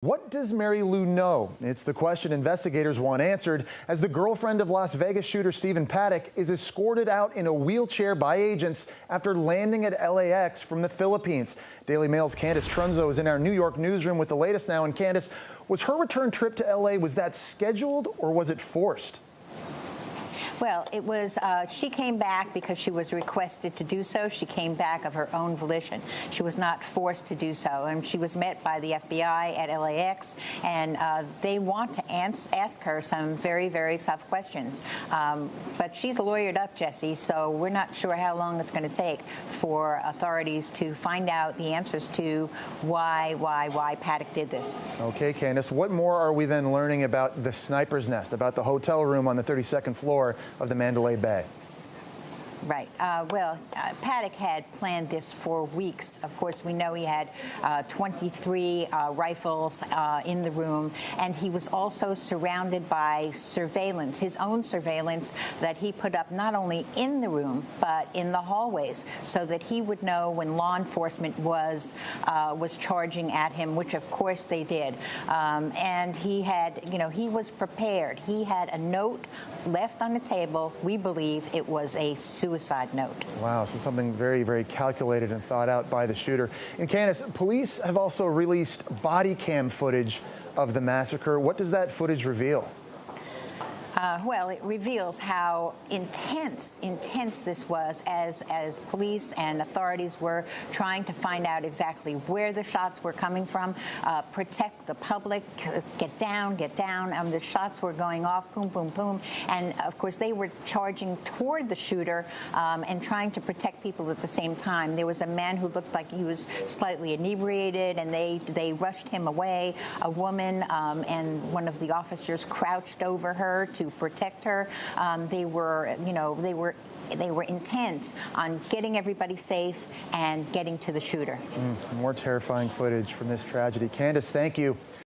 What does Mary Lou know? It's the question investigators want answered as the girlfriend of Las Vegas shooter Stephen Paddock is escorted out in a wheelchair by agents after landing at LAX from the Philippines. Daily Mail's Candace Trunzo is in our New York newsroom with the latest now. And Candace, was her return trip to LA, was that scheduled or was it forced? Well, it was, she came back because she was requested to do so. She came back of her own volition. She was not forced to do so. And she was met by the FBI at LAX, and they want to ask her some very, very tough questions. But she's lawyered up, Jesse, so we're not sure how long it's going to take for authorities to find out the answers to why Paddock did this. Okay, Candace, what more are we then learning about the sniper's nest, about the hotel room on the 32nd floor of the Mandalay Bay? Right. Paddock had planned this for weeks. Of course, we know he had 23 rifles in the room, and he was also surrounded by surveillance, his own surveillance that he put up not only in the room but in the hallways, so that he would know when law enforcement was charging at him, which of course they did. And he had, he was prepared. He had a note left on the table. We believe it was a suicide note. Wow, so something very, very calculated and thought out by the shooter. And Candace, police have also released body cam footage of the massacre. What does that footage reveal? Well, it reveals how intense this was as police and authorities were trying to find out exactly where the shots were coming from, protect the public, get down. The shots were going off, boom, boom, boom. And, of course, they were charging toward the shooter and trying to protect people at the same time. There was a man who looked like he was slightly inebriated, and they rushed him away. A woman and one of the officers crouched over her to protect her. They were intent on getting everybody safe and getting to the shooter. More terrifying footage from this tragedy. Candace, thank you.